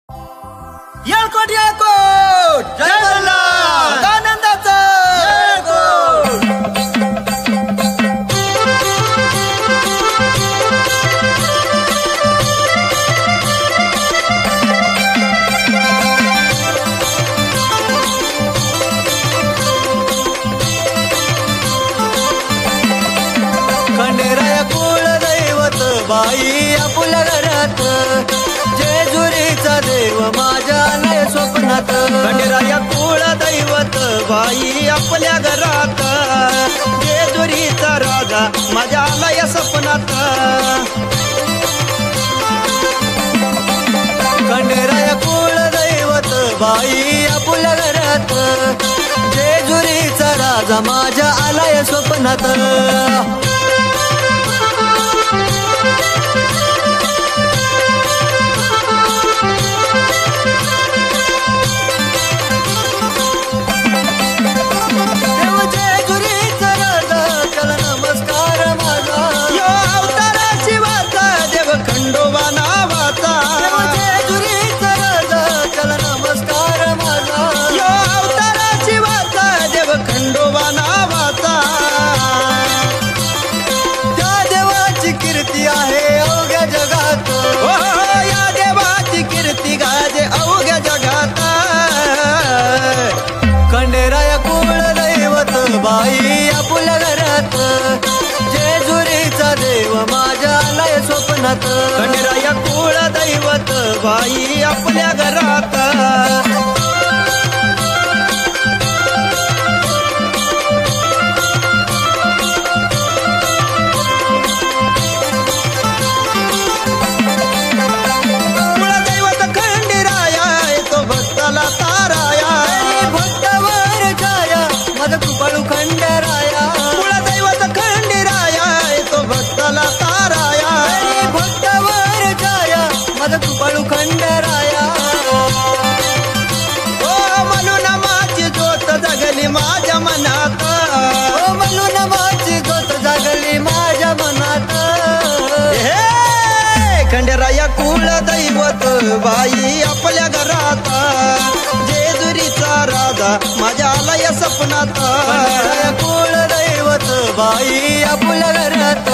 येळकोट येळकोट जय मल्हार आनंदाचा येळकोट खंडेराया कुळ दैवत बाई आपल्या घरात जेजुरीचा देव माझ्या आलाय स्वप्नात खंडेराया कुळ दैवत बाई आपल्या घरात जेजुरीचा राजा माझ्या आलाय स्वप्नात खंडेराया कुळ दैवत बाई आपल्या घरात जेजुरीचा राजा माझ्या आलाय स्वप्नात खंडेराया कुळ दैवत बाई आपल्या घरात जेजुरीचा देव माझ्या आलाय स्वप्नात खंडेराया कुळ दैवत बाई आपल्या घरात कृपाळू खंडेराया कुळदैवत खंडेराया तो भक्ताला ताराया भक्तावर छाया माझा कृपाळू खंडेराया ओ म्हणून माझी ज्योत जगली माझ्या मनात ओ म्हणून माझी ज्योत जगली माझ्या मनात हे खंडेराया कुळदैवत बाई आपल्या घरात जेजुरीचा राजा माझ्या आलाय स्वप्नात कुळ दैवत बाई आपल्या घरात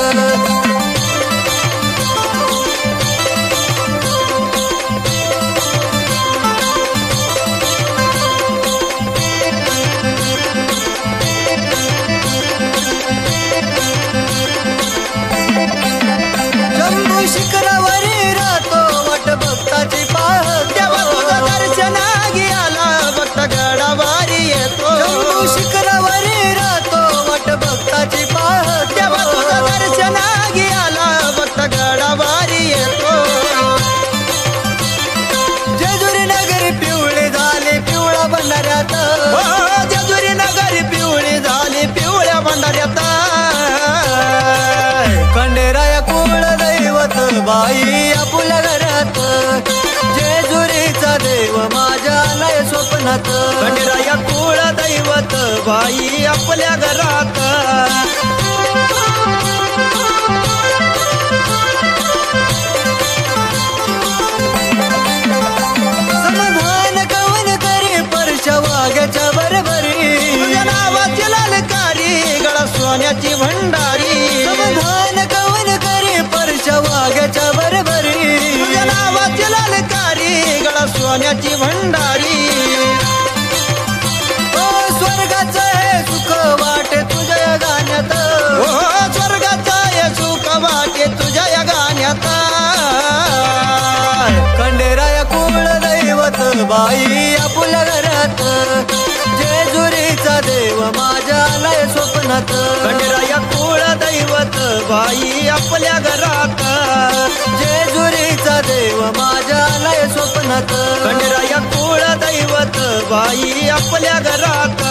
जम्बू शिखरावरी राहतो वाट भक्ताची पाहत देवा तुझा दर्शनागी आला भक्त गडावारी येतो जम्बू शिखरावरी राहतो वाट भक्ताची पाहत देवा तुझा दर्शनागी आला भक्त गडावारी येतो जेजुरी नगरी पिवळी झाली पिवळा भंडाऱ्यात जेजुरी नगरी पिवळी झाली पिवळ्या भंडाऱ्यात खंडेराया कुळ दैवत बाई आपल्या घरात जेजुरीचा देव माझ्या आलाय स्वप्नात खंडेराया कुळ दैवत बाई आपल्या घरात समाधान कवन करी परशा वाघ्याच्या बरोबरी तुझ्या नावाची ललकारी गळा सोन्याची भंडारी समाधान कवन करी परशा वाघ्याच्या बरोबरी तुझ्या नावाची ललकारी गळा सोन्याची भंडारी ओ स्वर्गाचं हे सुख वाटे तुझ्या या गाण्यात ओ स्वर्गाचं हे सुख वाटे तुझ्या या गाण्यात खंडेराया कुळ दैवत बाई आपल्या घरात जेजुरीचा देव माझ्या आलाय स्वप्नात खंडेराया कुळ दैवत बाई आपल्या घरात जेजुरीचा देव माझ्या आलाय स्वप्नात खंडेराया कुळ दैवत बाई आपल्या घरात